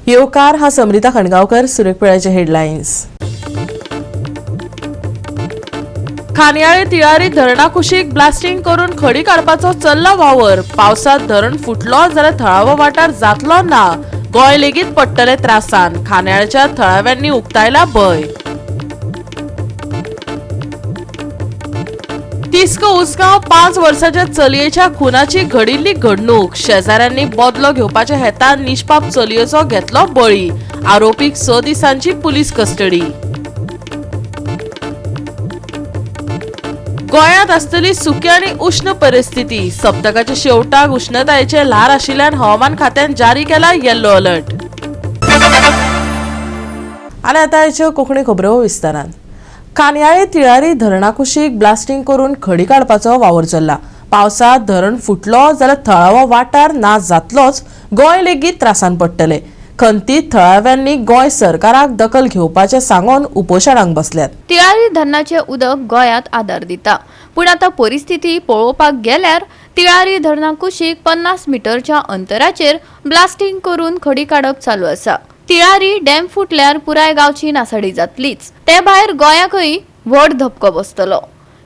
येवकार हा समृता खणगावकर. सुरेख पिळ्याचे हेडलाईन्स. खानयाळे तिळारी धरणा कुशीक ब्लास्टिंग करून खडी काडपाचो चल्ला वावर. पावसात धरण फुटलो जाल्यार थळावो वाठार जातलो ना. गोंय लेगीत पडटले त्रासान. खानयाळच्या थळाव्यांनी उक्तायला भय. तिस्क उसगांव 5 वर्साच्या चलयेच्या खुनाची घडिल्ली घडणूक. शेजाऱ्यांनी बदलो घेवपाच्या हेतान निष्पाप चलयेचो घेतलो बळी. आरोपीक 6 दिसांची पुलीस कस्टडी. गोंयांत आसतली सुकी आनी उष्ण परिस्थिती. सप्तकाच्या शेवटाक उष्णतायेचे ल्हार आशिल्ल्यान हवामान खात्यान जारी केला येल्लो अलर्ट. आनी आतां हेच्यो कोंकणी खबरो विस्तारान. खानयाळे तिळारी धरणा कुशीक ब्लास्टिंग करून खडी काडपाचो वावर चल्ला. पावसात धरण फुटलो जाल्यार थळावो वाठार नाश जातलोच. गोंय लेगीत त्रासान पडटले. खंतीत थळाव्यांनी गोंय सरकाराक दखल घेवपाचे सांगून उपोशणाक बसल्यात. तिळारी धरणाचे उदक गोंयांत आदार दिता. पूण आतां परिस्थिती पळोवपाक गेल्यार तिळारी धरणा कुशीक 50 मिटरच्या अंतराचेर ब्लास्टिंग करून खडी काडप चालू आसा. तिळारी डॅम फुटल्यार पुराय गांवची नासाडी जातलीच. ते भायर गोंयाकय व्हड धपको बसतलो.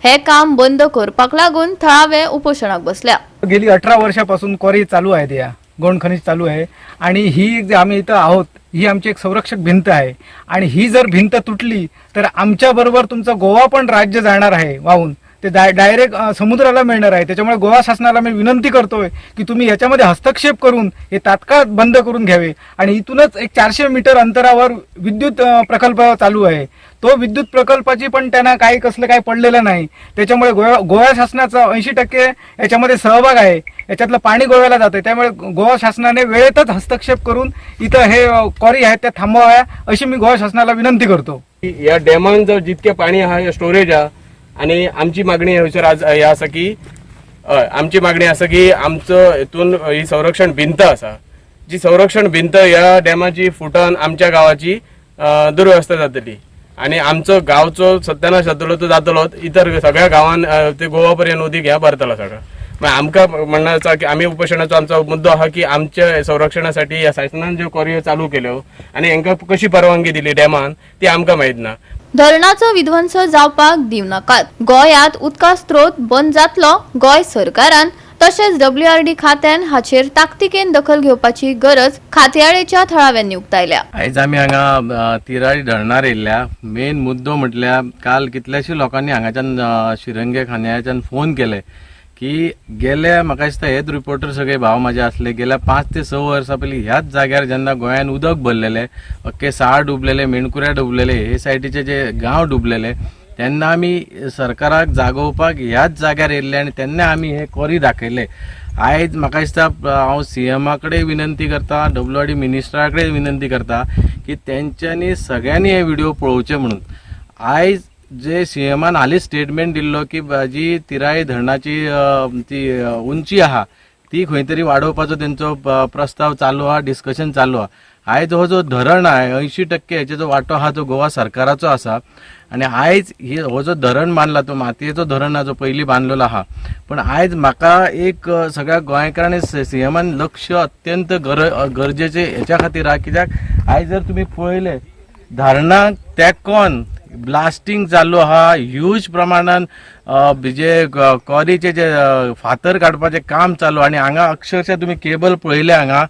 हे काम बंद करपाक लागून थळावे उपोशणाक बसल्या. गेली 18 वर्षापासून क्वारी चालू आहे. या गौण खनिज चालू आहे आणि ही जे आम्ही इथं आहोत ही आमची एक संरक्षक भिंत आहे आणि ही जर भिंत तुटली तर आमच्या बरोबर तुमचं गोवा पण राज्य जाणार आहे वाहून. ते डायरेक्ट समुद्राला मिळणार आहे. त्याच्यामुळे गोवा शासनाला मी विनंती करतोय की तुम्ही याच्यामध्ये हस्तक्षेप करून हे तात्काळ बंद करून घ्यावे. आणि इथूनच एक 400 मीटर अंतरावर विद्युत प्रकल्प चालू आहे. तो विद्युत प्रकल्पाची पण त्यांना काही कसलं काही पडलेलं नाही. त्याच्यामुळे गोवा शासनाचा 80% याच्यामध्ये सहभाग आहे. याच्यातलं पाणी गोव्याला जातं. त्यामुळे गोवा शासनाने वेळेतच हस्तक्षेप करून इथं हे क्वारी आहेत त्या थांबवाव्या अशी मी गोवा शासनाला विनंती करतो. या डॅमान जर जितके पाणी आहे स्टोरेज आहे आणि आमची मागणी आज आसा की आमची मागणी आसा की आमचं हितून ही संरक्षण भिंत आसा. जी संरक्षण भिंत या डॅमाची फुटन आमच्या गावाची दुर्व्यवस्था जातली आणि आमचो गावचो सत्यानाश जातलो तो जातलोच. इतर सगळ्या गावांत ते गोवा पर्यंत उदीक ह्या भरतला सगळं. मग आमकां म्हणणं आसा की आम्ही उपोशणाचो आमचो मुद्दो आहा की आमच्या संरक्षणासाठी या शासनान ज्यो क्वारी चालू केल्यो आणि हांकां कशी परवानगी दिली डॅमान ती आमकां माहीत ना. धरणाचो विध्वंस जावपाक दिव नाकात. गोंयांत उदका स्त्रोत बंद जातलो. गोंय सरकारान तशेंच WRD खात्यान हाचेर ताकतिकेन दखल घेवपाची गरज खात्याळेच्या थळाव्यांनी उक्तायल्या. आयज आमी हांगा तिरारी धरणार येयल्या. मेन मुद्दो म्हटल्यार काल कितल्याशे लोकांनी हांगाच्यान शिरंगे खान्याच्यान फोन केले की गेल्या म्हाका दिसता हेच रिपोर्टर सगळे भाव म्हाजे आसले. गेल्या 5 ते 6 वर्सां पयलीं ह्याच जाग्यार जेन्ना गोंयान उदक भरलेले, अख्खे साळ डुबलेले, मेणकुऱ्या डुबलेले, हे सायडीचे जे गांव डुबलेले, तेन्ना आमी सरकाराक जागोवपाक ह्याच जाग्यार येयल्ले आनी तेन्ना आमी हे क्वारी दाखयले. आयज म्हाका दिसता हांव CM कडेन विनंती करता, WRD मिनिस्टरा कडेन विनंती करता की तेंच्यांनी सगळ्यांनी हे व्हिडिओ पळोवचे म्हणून. आयज जे CMन हालीं स्टेटमेंट दिल्लो की जी तिराई धरणाची ती उंची आहा ती खंय तरी वाडोवपाचो तेंचो प्रस्ताव चालू आहा, डिस्कशन चालू आहा. आयज हो जो धरण आहे 80% हेचो जो वांटो आहा तो गोवा सरकाराचो आसा आणि आयज हो जो धरण बांदला तो मातयेचो धरण जो पयलीं बांदलेलो आहा. पण आयज म्हाका एक सगळ्या गोंयकारांनी CMन लक्ष अत्यंत गरजेचे हेच्या खातीर आहा. कित्याक आयज जर तुमी पळयले धरणाक तेंकोन ब्लास्टिंग चालू आहा. ह्यूज प्रमाणान जे क्वारीचे जे फातर काडपाचें काम चालू आणि हांगा अक्षरशः तुम्ही केबल पळयले, हांगा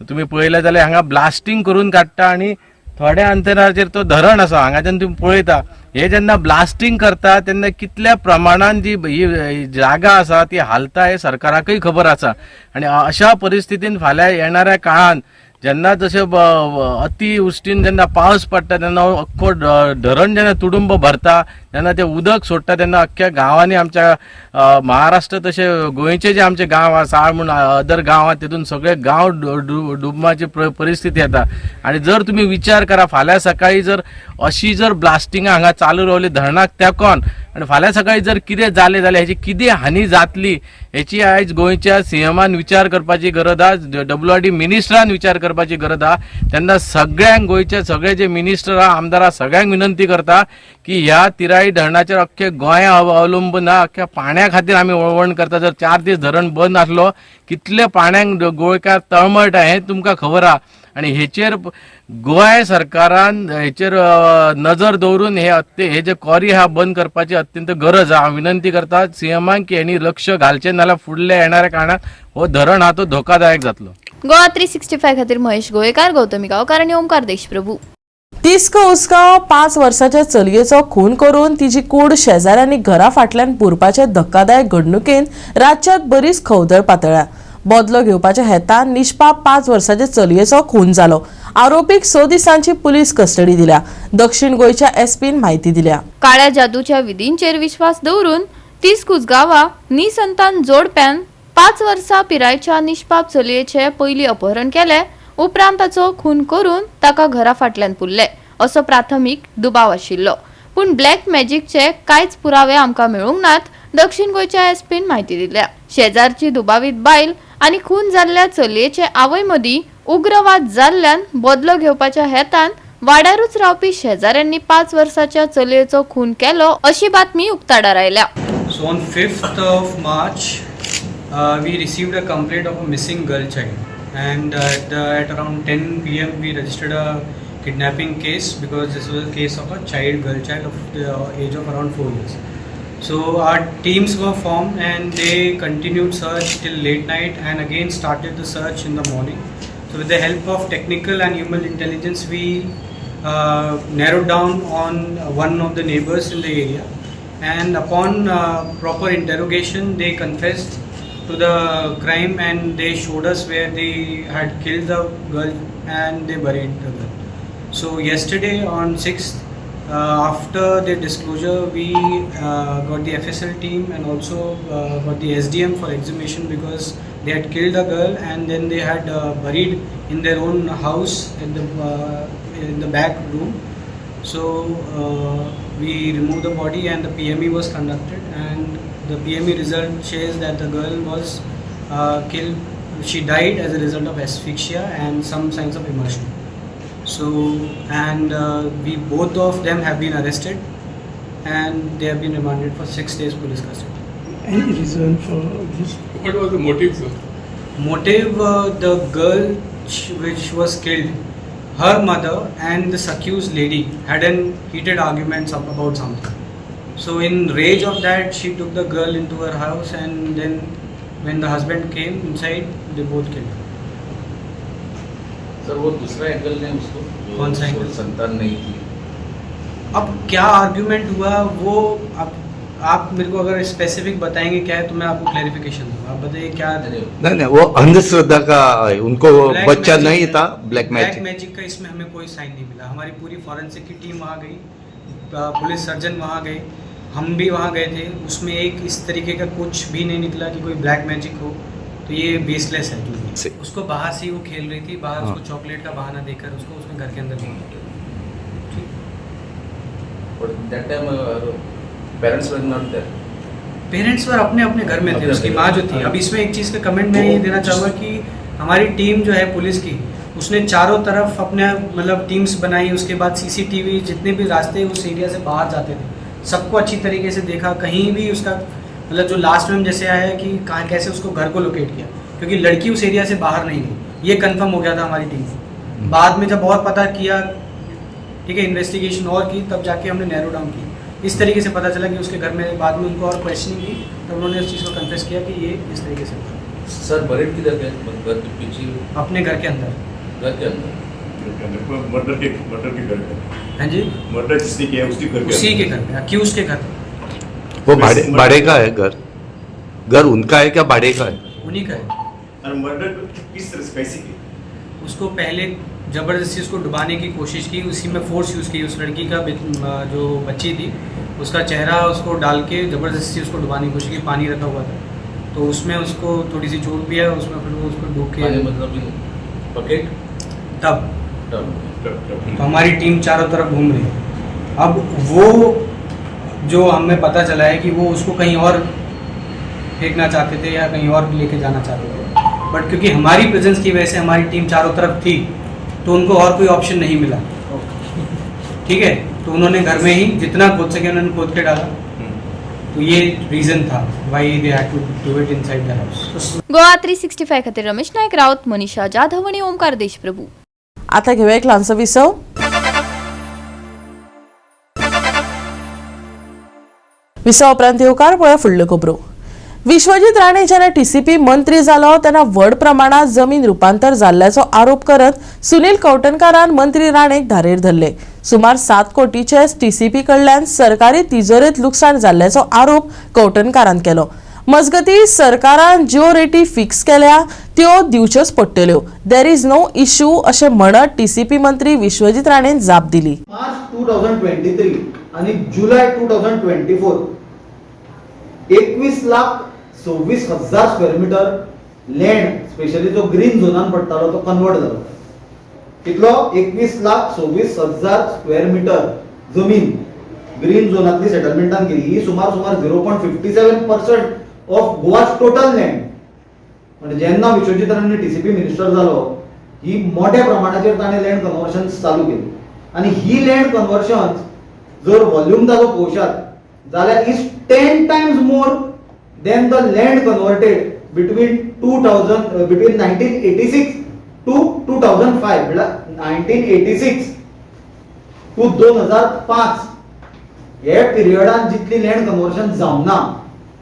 तुम्ही पळयले जाल्यार हांगा ब्लास्टिंग करून काडटा आणि थोड्या अंतराचेर तो धरण आसा. हांगाच्यान तुम्ही पळयता हे जेन्ना ब्लास्टिंग करता तेन्ना कितल्या प्रमाणान जी ही जागा आसा ती हालता हे सरकाराकय खबर आसा. आणि अशा परिस्थितीन फाल्यां येणाऱ्या काळात जेन्ना जशें अतिवृश्टीन जेन्ना पावस पडटा तेन्ना अख्खो धरण जेन्ना तुडुंब भरता, जेन्ना ते उदक सोडटा तेन्ना अख्ख्या गांवांनी आमच्या महाराष्ट्र तशे गोंयचे जे आमचे गांव आसा, साळ म्हूण अदर गांव आहा तितून सगळे गांव डुबमाची परिस्थिती येता. आणि जर तुम्ही विचार करा फाल्यां सकाळी जर अशी जर ब्लास्टिंग हांगा चालू रावली धरणाक तेंकोन आणि फाल्यां सकाळी जर कितें जालें जाल्यार हेची कितें हानी जातली हेची आयज गोंयच्या CMन विचार करपाची गरज आहा. WRD मिनिस्टरान विचार करपाची गरज आहा. तेन्ना सगळ्यांक गोंयचे सगळे जे मिनिस्टर आहा, आमदार आहा, सगळ्यांक विनंती करता की ह्या तिराय तिराई धरणाचेर अख्खे गोंय अवलंबून आहा. अख्ख्या पाण्या खातीर आमी वळवण करता. जर 4 दीस धरण बंद आसलो कितले पाण्याक गोंयकार तळमळटा हें तुमकां खबर आहा. आनी हेचेर गोंय सरकारान हेचेर नजर दवरून हे जे कॉरी आहा बंद करपाची अत्यंत गरज आहा. हांव विनंती करता सीएमाक की हेणी लक्ष घालचें नाल्यार फुडल्या येणाऱ्या काळात हो धरण हा तो धोकादायक जातलो. गोवा 365 खातीर महेश गोयेकार, गौतमी गांवकार आनी ओमकार देशप्रभू. तिस्क उसगांव 5 वर्साच्या चलयेचो खून करून तिची कूड शेजाऱ्यांनी घरा फाटल्यान पुरपाचे धक्कादायक घडणुकेन राज्यात बरीच खवदळ पातळ्ळ्या. बदलो घेवपाच्या हेतान निष्पाप 5 वर्साच्या चलयेचो खून जालो. आरोपीक 6 दिसांची पुलीस कस्टडी दिल्या. दक्षिण गोंयच्या एसपीन म्हायती दिल्या. काळ्या जादूच्या विधींचेर विश्वास दवरून तिस्क उसगांवा निसंतान जोडप्यान 5 वर्सां पिरायेच्या निष्पाप चलयेचे पयलीं अपहरण केले, उपरांत ताचो खून करून ताका घरा फाटल्यान पुरले असो प्राथमीक दुबाव आशिल्लो. पूण ब्लॅक मॅजिकचे कांयच पुरावे आमकां मेळूंक नात, दक्षिण गोंयच्या एसपीन म्हायती दिल्या. शेजारची दुबावीत बायल आनी खून जाल्ल्या चलयेचे आवय मदीं उग्र वाद जाल्ल्यान बदलो घेवपाच्या हेतान वाड्यारूच रावपी शेजाऱ्यांनी 5 वर्साच्या चलयेचो खून केलो अशी बातमी उक्ताडार आयल्या. So on 5th of March, we received a complaint of a missing girl child, and at around 10 p.m. we registered a kidnapping case because this was a case of a girl child of the age of around 4 years. So our teams were formed and they continued search till late night and again started the search in the morning. So with the help of technical and human intelligence, we narrowed down on one of the neighbors in the area. And upon proper interrogation, they confessed to the crime and they showed us where they had killed the girl and they buried the girl. So yesterday on 6th, after the disclosure, we got the FSL team and also got the SDM for exhumation because they had killed the girl and then they had buried in their own house in the back room. So we removed the body and the PME was conducted, and the PME result says that the girl was killed. She died as a result of asphyxia and some signs of immersion. So and we both of them have been arrested and they have been remanded for 6 days police custody. Any reason for this? What was the motive, sir? Motive, the girl which was killed, her mother and this accused lady had an heated arguments about something. So in rage of that, she took the girl into her house and then when the husband came inside, they both killed her. Sir वो दूसरा angle ने उसको कौन सा angle? संतान नहीं थी. अब क्या आर्ग्यूमेंट हुआ वो अब आप मेरे को अगर स्पेसिफिक बताएंगे क्या है तो मैं आपको क्लैरिफिकेशन दूंगा. आप बताइए क्या. नहीं वो अंधश्रद्धा का है. उनको बच्चा नहीं था. ब्लैक मैजिक का इसमें हमें कोई साइन नहीं मिला. हमारी पूरी फॉरेंसिक की टीम वहाँ गई, पुलिस सर्जन वहाँ गए, हम भी वहाँ गए थे. उसमें एक इस तरीके का कुछ भी नहीं निकला कि कोई ब्लैक मैजिक हो. तो ये बेसलेस है. उसको बाहर से ही वो खेल रही थी, बाहर उसको चॉकलेट का बहाना देकर उसको उसने घर के अंदर पेरेंट्स वर अपने अपने घर में थे. उसकी माँ जो थी. अब इसमें एक चीज़ का कमेंट मैं ये देना चाहूँगा कि हमारी टीम जो है पुलिस की, उसने चारों तरफ अपने मतलब टीम्स बनाई. उसके बाद सीसीटीवी जितने भी रास्ते उस एरिया से बाहर जाते थे सबको अच्छी तरीके से देखा. कहीं भी उसका मतलब जो लास्ट में जैसे आया है कि कहाँ कैसे उसको घर को लोकेट किया, क्योंकि लड़की उस एरिया से बाहर नहीं गई. ये कंफर्म हो गया था हमारी टीम को. बाद में जब और पता किया, ठीक है, इन्वेस्टिगेशन और की, तब जाके हमने नैरो डाउन की. इस तरीके से पता चला कि उसके घर में बाद में उनको और क्वेश्चनिंग की, तब उन्होंने उस चीज़ को कन्फेस किया कि ये इस तरीके से हुआ. सर बरेड किधर गए? घर के पीछे, अपने घर के अंदर. घर के अंदर मर्डर के घर पे. हाँ जी, मर्डर किसने किया उसके घर पे? उसी के घर पे, अक्यूज के घर पे. वो भाड़े का है घर उनका है क्या भाड़े का है? उन्हीं का है. और मर्डर किस तरह से कैसे की? उसको पहले ज़बरदस्ती उसको डुबाने की कोशिश की. उसी में फोर्स यूज़ की. उस लड़की का जो बच्ची थी उसका चेहरा उसको डाल के ज़बरदस्ती उसको डुबाने की कोशिश की. पानी रखा हुआ था तो उसमें उसको थोड़ी सी चोट भी है. उसमें फिर वो उसको डूब के मतलब बकेट तब टब. तो हमारी टीम चारों तरफ घूम रही है. अब वो जो हमें पता चला है कि वो उसको कहीं और फेंकना चाहते थे या कहीं और लेके जाना चाहते थे, बट क्योंकि हमारी प्रेजेंस की वजह से हमारी टीम चारों तरफ थी तो उनको और कोई ऑप्शन नहीं मिला. ठीक है, तो उन्होंने घर में ही जितना खोद सके उन्होंने खोद के डाला। तो ये रीजन था why they had to do it inside the house. Goa 365 खातीर रमेश नायक रावत, मनीषा जाधव आणि ओमकार देशप्रभू. आता घेऊया एक ल्हानसो विसव. विसव उपरांत येवकार पळय फुडल्यो खबरो. विश्वजीत राणे जेन्ना टीसीपी मंत्री जालो तेन्ना व्हड प्रमाणात जमीन रुपांतर जाल्ल्याचो आरोप करत सुनील कवटणकारान मंत्री राणेक धारेर धरले. सुमार 7 कोटीचे टीसीपी कडल्यान सरकारी तिजोरेत लुकसाण जाल्ल्याचो आरोप कवटणकारान केलो. मजगती सरकारान ज्यो रेटी फिक्स केल्या त्यो दिवच्योच पडटल्यो. देर इज नो इश्यू अशें म्हणत टीसीपी मंत्री विश्वजीत राणेन जाप दिली. मार्च 2023 आणि जुलै 2024 21,26,000 स्क्वेअर मीटर लँड स्पेशली जो ग्रीन झोनान पडटालो तो कन्वर्ट जालो. कितलो 21,26,000 स्क्वेअर मीटर जमीन ग्रीन झोनातली सेटलमेंटान केली. ही सुमार 0.57% ऑफ गोवाज टोटल लँड. म्हणजे जेन्ना विश्वजीत राणे टीसीपी मिनिस्टर जालो ही मोठ्या प्रमाणाचेर ताणें लँड कन्वर्शन चालू केली. आणि ही लँड कन्वर्शन जर व्हॉल्यूम ताजो पळोवशात जाल्यार is 10 times more than the land converted between 1986 to 2005. म्हणजे 1986 to 2005 हे पिरियडान जितली लँड कन्वर्शन जावना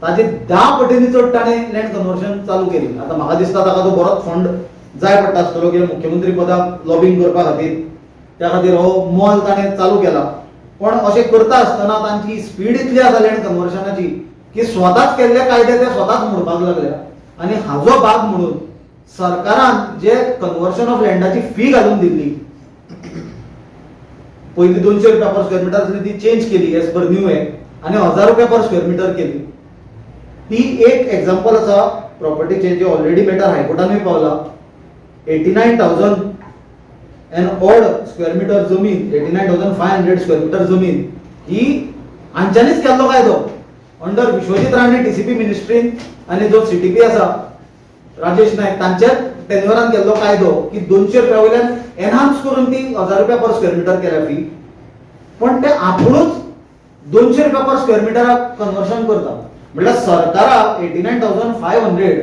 ताचे 10 पटींनी चड ताणें लँड कन्वर्शन चालू केली. आता म्हाका दिसता ताका तो बरोच फंड जाय पडटा आसतलो कित्याक मुख्यमंत्री पदाक लॉबिंग करपा खातीर त्या खातीर हो मॉल ताणें चालू केला. पण अशें करता आसतना तांची स्पीड इतली आसा लँड कन्वर्शनाची की स्वताच केल्ले कायदे ते स्वताच मोडपाक लागल्या. आणि हाजो भाग म्हणून सरकारान जे कन्वर्शन ऑफ लँडाची फी घालून दिल्ली पयली 200 रुपया पर स्क्वेअर मीटर आसली ती चेंज केली एज पर न्यू एक्ट आणि 1000 रुपया पर स्क्वेअर मीटर केली. ती एक एक्झाम्पल आसा प्रॉपर्टी चेंज ऑलरेडी मॅटर हायकोर्टानूय पावला. 89,000 एन ऑड स्क्वेअर मीटर जमीन 89,500 स्क्वेअर मीटर जमीन ही हांच्यानीच केल्लो कायदो अंडर विश्वजीत राणे टीसीपी मिनिस्ट्रीन आणि जो सीटीपी आसा राजेश नायक तांच्या टेन्युअरान केल्लो कायदो की 200 रुपया वयल्यान एनहान्स करून ती 1000 रुपया पर स्क्वेअर मीटर केल्या फी. पण ते आपुणूच 200 रुपया पर स्क्वेअर मिटराक कन्वर्शन करता. म्हटल्यार सरकाराक 89,500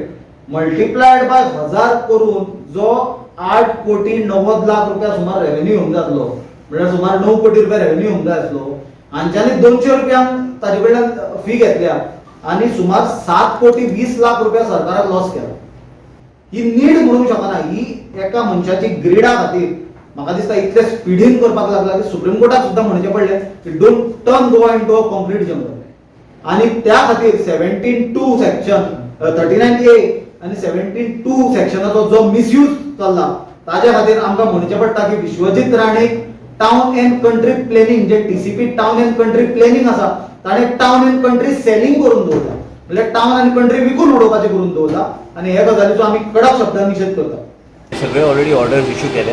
मल्टिप्लायड बाय 1000 करून जो 8 कोटी 90 लाख रुपया सुमार रेव्हेन्यू येवंक जातलो. म्हळ्यार सुमार 9 कोटी रुपया रेव्हेन्यू येवंक जाय आसलो. हांच्यानी 200 रुपयांक ताजे कडल्यान फी घेतल्या आणि सुमार 7 कोटी 20 लाख रुपया सरकाराक लॉस केला. ही नीड म्हणूंक शकना. ही एका मनशाची ग्रेडा खातीर म्हाका दिसता इतले स्पीडीन करपाक लागला की सुप्रीम कोर्टाक सुद्धा म्हणचे पडले की don't turn Goa into a concrete jungle. आणि त्या खातीर 17(2) सेक्शन 39A आणि 17(2) सेक्शनाचो जो मिसयूज चल्ला ताज्या खातीर आमकां म्हणचे पडटा की विश्वजीत राणेक टाउन एंड कंट्री प्लॅनिंग जे TCP town and country planning आसा ताणें टाउन एंड कंट्री सेलिंग करून दवरला. म्हणजे टाउन आनी कंट्री विकून उडोवपाचें करून दवरला. आणि हे गजालीचो आमी कडक शब्दांत निशेध करता. सगळे ऑलरेडी ऑर्डर्स इश्यू केले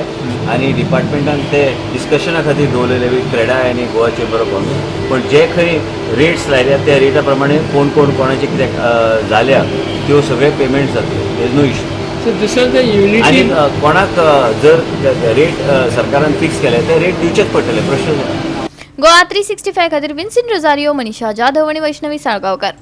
आणि डिपार्टमेंटान ते डिस्कशना खातीर दवरलेले विथ क्रेडाय आनी गोवा चेंबर ऑफ कॉमर्स. पण जे खंय रेट्स लायल्या त्या रेटा प्रमाणे कोण कोणाचे कितें जाल्या त्यो सगळे पेमेंट जातले. There is no issue. आणि कोणाक जर रेट सरकारान फिक्स केले ते रेट दिवचेच पडटले. प्रश्न गोवा 365 खातीर विन्सेंट रोजारियो, मनीषा जाधव आणि वैष्णवी साळगांवकार.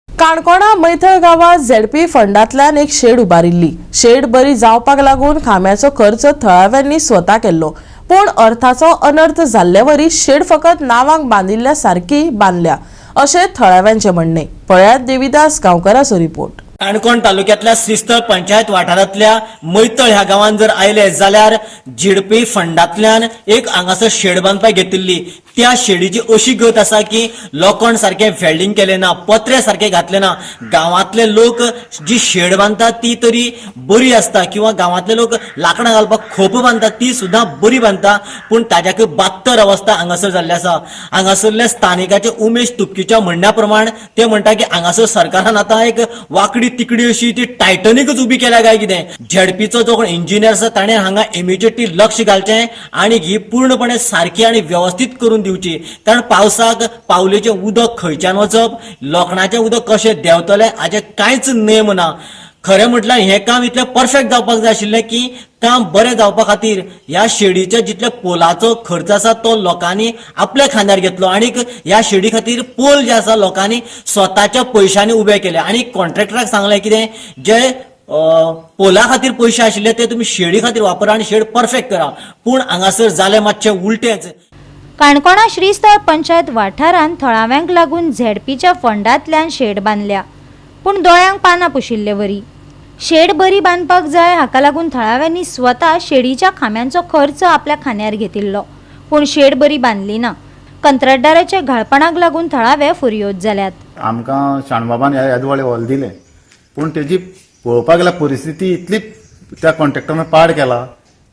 काणकोणा मैथळ गांवात झेडपी फंडांतल्यान एक शेड उबारिल्ली. शेड बरी जावपाक लागून खांब्याचो खर्च थळाव्यांनी स्वता केल्लो. पूण अर्थाचो अनर्थ जाल्लेवरी शेड फकत नावांक बांदिल्ल्या सारकी बांदल्या अशें थळाव्यांचे म्हणणे. पळयात देविदास गांवकाराचो रिपोर्ट. काणकोण तालुक्यातल्या श्रीस्थळ पंचायत वाठारांतल्या मैतळ ह्या गांवांत जर आयले जाल्यार झेडपी फंडांतल्यान एक हांगासर शेड बांदपाक घेतिल्ली. त्या शेडीची अशी गत आसा की लोखंड सारखे वेल्डिंग केले ना, पत्रे सारखे घातले ना. गांवांतले लोक जी शेड बांदतात ती तरी बरी आसता किंवा गांवांतले लोक लाकडां घालपाक खोप बांदतात ती सुद्दां बरी बांदता. पूण ताज्याक बत्तर अवस्था हांगासर जाल्ली आसा. हांगासरल्या स्थानिकाचे उमेश तुपकीच्या म्हणण्या प्रमाण ते म्हणटा की हांगासर सरकारान आतां एक वाकडी तिकडी अशी ती टायटॅनिकच उबी केल्या काय कितें. झेडपीचो जो कोण इंजिनियर आसा ताणें हांगा इमिजिएटली लक्ष घालचें आणि ही पूर्णपणे सारखी आणि व्यवस्थित करून दिवची. कारण पावसाक पावलेचें उदक खंयच्यान वचप, लोखणाचें उदक कशें देंवतलें हाचे कांयच नेम ना. खरें म्हटल्यार हें काम इतलें परफेक्ट जावपाक जाय आशिल्लें की काम बरें जावपा खातीर ह्या शेडीच्या जितल्या पोलाचो खर्च आसा तो लोकांनी आपल्या खांद्यार घेतलो आनीक ह्या शेडी खातीर पोल जे आसा लोकांनी स्वताच्या पयशांनी उबे केले आनी कॉन्ट्रॅक्टराक सांगलें कितें जे पोला खातीर पयशे आशिल्ले ते तुमी शेडी खातीर वापरा आनी शेड परफेक्ट करा. पूण हांगासर जालें मातशें उलटेंच. काणकोणा श्रीस्थळ पंचायत वाठारांत थळाव्यांक लागून झेडपीच्या फंडांतल्यान शेड बांदल्या, पूण दोळ्यांक पानां पुशिल्ले वरी. शेड बरी बांदपाक जाय हाका लागून थळाव्यांनी स्वता शेडीच्या खांब्यांचो खर्च आपल्या खांद्यार घेतिल्लो, पूण शेड बरी बांदली ना. कंत्राटदाराच्या घाळपणाक लागून थळावे फुर्योज जाल्यात. आमकां शाणबाबान येदवळे हॉल दिले, पूण तेजी पळोवपाक गेल्यार परिस्थिती इतली त्या कॉन्ट्रॅक्टरान पाड केला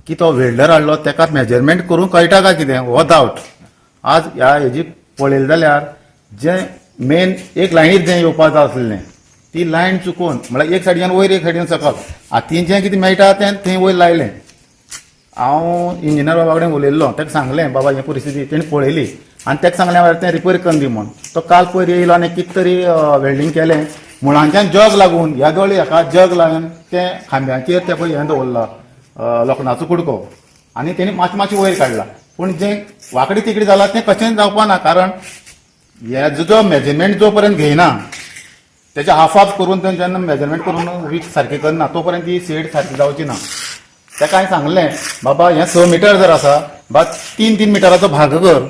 की तो वेल्डर हाडलो तेका मेजरमेंट करूंक कळटा काय कितें हो डावट. आज ह्या हेजी पळयलें जाल्यार जे मेन एक लायनीर जें येवपाक जाय आसलें ती लायन चुकोवन म्हळ्यार एक सायडीच्यान वयर एक सायडीन सकल हातीन जें कितें मेळटा तें थंय वयर लायलें. हांव इंजिनियर बाबा कडेन उलयल्लो, ताका सांगलें बाबा ही परिस्थिती तेणी पळयली आनी ताका सांगलें तें रिपेर करून दी म्हूण. तो काल पयर येयलो आनी कितें तरी वेल्डिंग केलें, मुळांच्यान जग लागून ह्या दोळे हाका जग लावन तें खांब्याचेर तें पळय हें दवरला लोखंडाचो कुडको आनी तेणी मातशें वयर काडला. पूण जें वांकडी तिकडी जालां तें कशेंच जावपा ना, कारण हेजो जो मेजरमेंट जो पर्यंत घेयना तेचे हाफ करून जेन्ना मेजरमेंट करून वीक सारकें करना तो पर्यंत ती शेड सारकी जावची ना. ताका हांवें सांगलें बाबा हें 6 मिटर जर आसा बा 3-3 मिटराचो भाग कर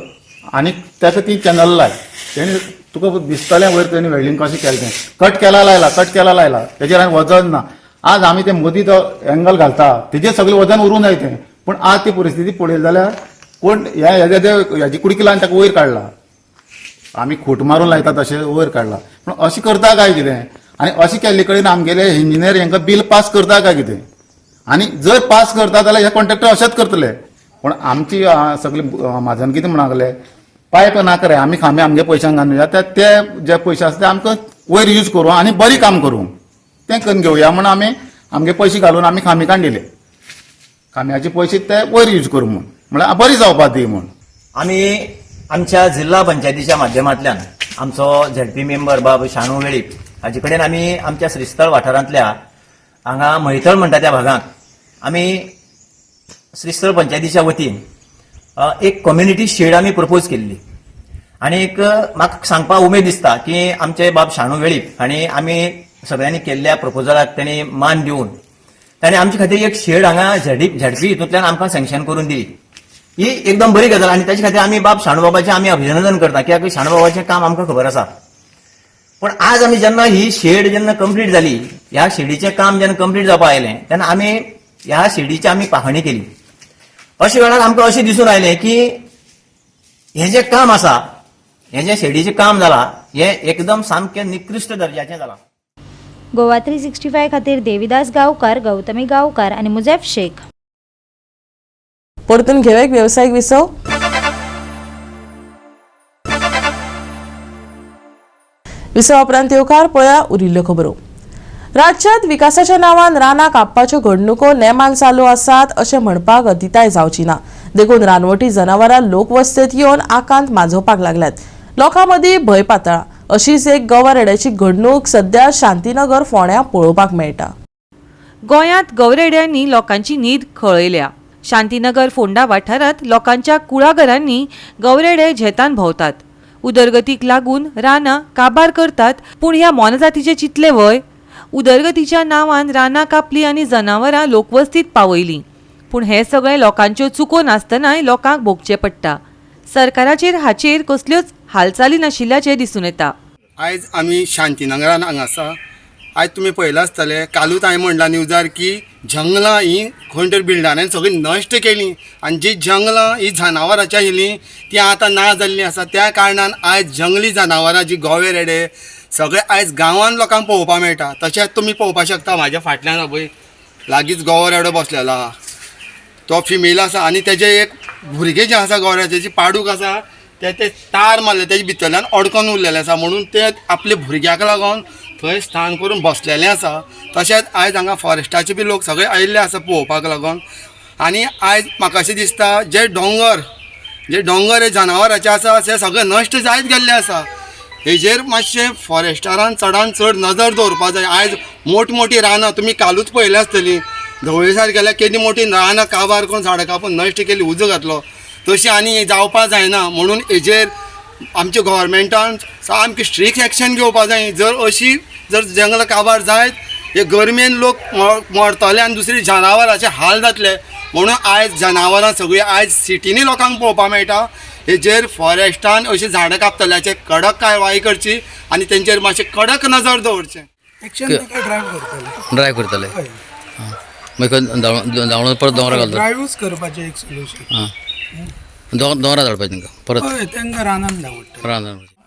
आनी ताका ती चॅनल लाय. तेणी तुका दिसतलें वयर तेणी वेल्डिंग कशें केलें तें कट केला लायला तेजेर आनी वजन ना. आज आमी तें मदीं तो एंगल घालता तेजेर सगळें वजन उरूं जाय तें, पूण आज ती परिस्थिती पळयली जाल्यार कोण हेजी कुडकी लावन ताका वयर काडला. आमी खूट मारून लायता तशें वयर काडला, पूण अशें करता काय कितें आनी अशें केल्ले कडेन आमगेले इंजिनियर हांकां बिल पास करता काय कितें. आनी जर पास करता जाल्यार हे कॉन्ट्रॅक्टर अशेंच करतले. पूण आमची सगळी म्हाजन कितें म्हणगलें पायप नाका रे, आमी खांबे आमगे पयशांक घालूया ते जे पयशे आसा ते आमकां वयर यूज करूं आनी बरी काम करूं तें करून घेवया म्हूण आमी आमगे पयशे घालून आमी खांबे काडिल्ले. खांब्याचे पयशे ते वयर यूज करूं म्हूण म्हळ्यार बरी जावपाक दी म्हूण. आमी आमच्या जिल्हा पंचायतीच्या माध्यमांतल्यान आमचो झेडपी मेंबर बाब शाणू वेळीप हाजे कडेन आमी आमच्या श्रीस्थळ वाठारांतल्या हांगा मैथळ म्हणटा त्या भागांत आमी श्रीस्थळ पंचायतीच्या वतीन एक कम्युनिटी शेड आमी प्रपोज केल्ली. आनी एक म्हाका सांगपाक उमेद दिसता की आमचे बाब शाणू वेळीप हांणी आमी सगळ्यांनी केल्ल्या प्रपोजलाक तेणी मान दिवन ताणें आमचे खातीर एक शेड हांगा झेडपी हितूंतल्यान आमकां सँक्शन करून दिली. ही एकदम बरी गजाल आनी ताचे खातीर आमी बाब शाणू बाबाचें आमी अभिनंदन करता, कित्याक शाणू बाबाचें काम आमकां खबर आसा. पण आज आमी जेन्ना ही शेड जेन्ना कंप्लीट जाली, ह्या शेडीचें काम जेन्ना कंप्लीट जावपाक आयलें तेन्ना आमी ह्या शेडीची आमी पाहणी केली. अशे वेळार आमकां अशें दिसून आयलें की हें जें काम आसा, हें जें शेडीचें काम जालां हें एकदम सामकें निकृश्ट दर्जाचें जालां. गोवा 365 खातीर देविदास गांवकार, गौतमी गांवकार आनी मुजेफ शेख. परतून घेऊया एक व्यावसायिक विसव. विसवा उपरांत येवकार पळया उरिल्ल्यो खबरो. राज्यांत विकासाच्या नांवान रानां कापपाच्यो घडणुको नेमान चालू आसात अशें म्हणपाक अतिताय जावची ना. देखून रानवटी जनावरां लोकवस्तेंत येवन आकांत माजोवपाक लागल्यात. लोकां मदीं भंय पातळ्ळा. अशीच एक गवरेड्याची घडणूक सध्या शांतीनगर फोंड्या पळोवपाक मेळटा. गोंयांत गवरेड्यांनी लोकांची न्हीद खळयल्या. शांतीनगर फोंडा वाठारांत लोकांच्या कुळागरांनी गवरेडे झेतान भोंवतात. उदरगतीक लागून रानां काबार करतात, पूण ह्या मोनजातीचे चितले वय. उदरगतीच्या नांवान रानां कापली आनी जनावरां लोकवस्तीत पावयलीं, पूण हे सगळे लोकांच्यो चुको नासतनाय लोकांक भोगचें पडटा. सरकाराचेर हाचेर कसल्योच हालचाली नाशिल्ल्याचें दिसून येता. आयज आमी शांतीनगरान हांगा आसा. आयज तुमी पळयलां आसतलें, कालूच हांवें म्हणलां न्यूजार की जंगलां ही खंय तरी बिल्डरांनी सगळी नश्ट केली आनी जी जंगलां ही जनावरांची आशिल्लीं ती आतां ना जाल्लीं आसा. त्या कारणान आयज जंगली जनावरां जी गोवेरेडे सगळे आयज गांवांत लोकांक पळोवपाक मेळटा. तशेंच तुमी पळोवपाक शकता म्हाज्या फाटल्यान पळय लागींच गोवरेडो बसलेलो आहा, तो फिमेल आसा आनी तेजें एक भुरगें जें आसा गोवऱ्याचें पाडूक आसा ते तार मारले तेजे भितरल्यान अडकून उरलेलें आसा, म्हणून ते आपल्या भुरग्याक लागून थंय स्थान करून बसलेलें आसा. तशेंच आयज हांगा फॉरेस्टाचे बी लोक सगळे आयिल्ले आसा पळोवपाक लागून. आनी आयज म्हाका अशें दिसता जे दोंगर हे जनावरांचे आसा ते सगळे नश्ट जायत गेल्ले आसा. हेजेर मातशें फॉरेस्टारान चडान चड नजर दवरपा जाय. आयज मोठमोठी रानां तुमी कालूच पळयली आसतली, धवळेसार गेल्यार केदी मोठी रानां काबार करून झाडां कापून नश्ट केली, उजो घातलो. तशी आनी जावपा जायना. म्हणून हेजेर आमच्या गव्हर्मेंटान सामकी स्ट्रिक्ट एक्शन घेवपा जाय. जर जंगलां काबार जायत हे गरमेन लोक मरतले आनी दुसरी जनावरांचे हाल जातले. म्हणून आयज जनावरां सगळीं आयज सिटीनी लोकांक पळोवपा मेळटा. हेजेर फॉरेस्टान अशी झाडां कापतल्याचे कडक कारवाई करची आनी तेंचेर मातशें कडक नजर दवरचें. ड्रायव्ह करतले मागीर धांवून परत दोंगरा घालता. ड्रायव्हच करपाचें एक सोल्युशन. दोंगरा धाडपाचें तांकां परत तांकां रानान धांवता. रान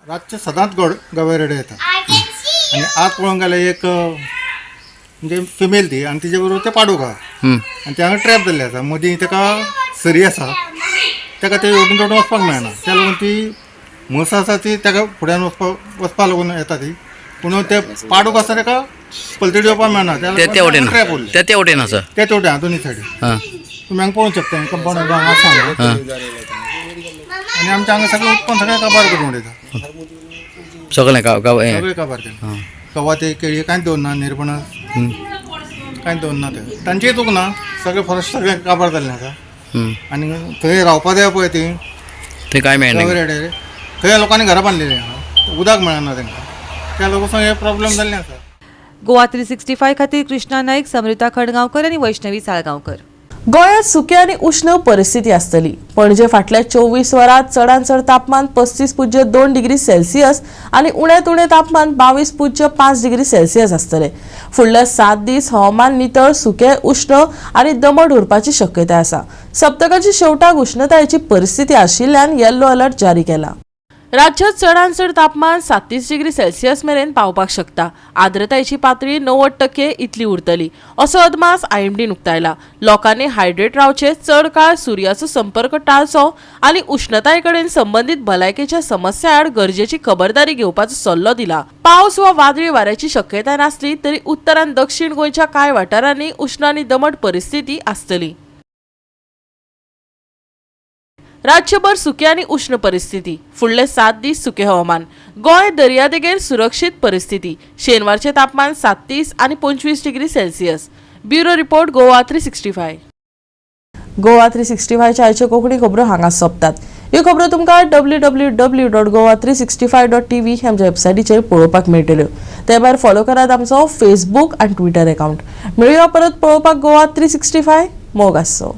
रातचे सदांच गवेरेडे येता आनी आज पळोवंक गेल्यार एक म्हणजे फिमेल ती आनी तिचे बरोबर ते पाडूक आहा आनी ते हांगा ट्रॅप जाल्ले आसा. मदीं ताका सरी आसा, ताका ते ओडून तोडून वचपाक मेळना. त्या लागून ती म्हस आसा ती ताका फुड्यान वचपा लागून येता ती. पूण ते पाडूक आसा ताका पलतडी येवपाक मेळना. ट्रॅप उरले त्या वटेन आसा ते तेवटेन दोनी सायडीन. तुमी हांगा पळोवंक शकता कंपाउंड आसा आनी आमच्या हांगा सगळें उत्पन्न सगळें काबार करून उडयता. सगळें सगळें काबार केलें. कवा ते केळी कांयच दवरना, निर्पणस कांयच दवरना. ते तांचेय चूक ना, सगळें फॉरेस्ट सगळें काबार जाल्लें आसा. आनी थंय रावपा जाय पळय ती थंय कांय मेळना. थंय लोकांनी घरां बांदलेलीं आहा, उदक मेळना तांकां. त्या लागून हे प्रॉब्लेम जाल्लें आसा. गोवा 365 खातीर कृष्णा नाईक, समृता खडगांवकर आनी वैष्णवी साळगांवकर. गोंयांत सुकी आनी उश्ण परिस्थिती आसतली. पणजे फाटल्या 24 वरांत चडांत चड तापमान 35.2 डिग्री सेल्सियस आनी उण्यांत उणें तापमान 22.5 डिग्री सेल्सियस आसतलें. फुडले 7 दीस हवामान नितळ, सुकें, उश्ण आनी दमट उरपाची शक्यताय आसा. सप्तकाच्या शेवटाक उश्णतायेची परिस्थिती आशिल्ल्यान येल्लो अलर्ट जारी केला. राज्यात चडांत चड तापमान 37 डिग्री सेल्सियस मेरेन पावपाक शकता. आर्द्रतायेची पातळी 90% इतली उरतली असो अदमास आयएमडीन उक्तायला. लोकांनी हायड्रेट रावचे, चड काळ सुर्याचो संपर्क टाळचो आनी उश्णताये कडेन संबंधित भलायकेच्या समस्या आड गरजेची खबरदारी घेवपाचो सल्लो दिला. पावस वा वादळी वाऱ्याची शक्यताय नासली तरी उत्तर आनी दक्षिण गोंयच्या कांय वाठारांनी उश्ण आनी दमट परिस्थिती आसतली. राज्यभर सुकी आनी उश्ण परिस्थिती. फुडले 7 दीस सुके हवामान. गोंय दर्यादेगेर सुरक्षीत परिस्थिती. शेनवारचे तापमान 37 आनी 25 degree Celsius. Bureau report Goa 365. Goa 365च्या आयच्यो कोंकणी खबरो हांगा सोंपतात. ह्यो खबरो तुमकां www.goa365.tv ह्या आमच्या वेबसायटीचेर पळोवपाक मेळटल्यो. ते भायर फॉलो करात आमचो फेसबूक आनी ट्विटर अकाउंट. मेळुया परत पळोवपाक गोवा 365. मोग आसचो.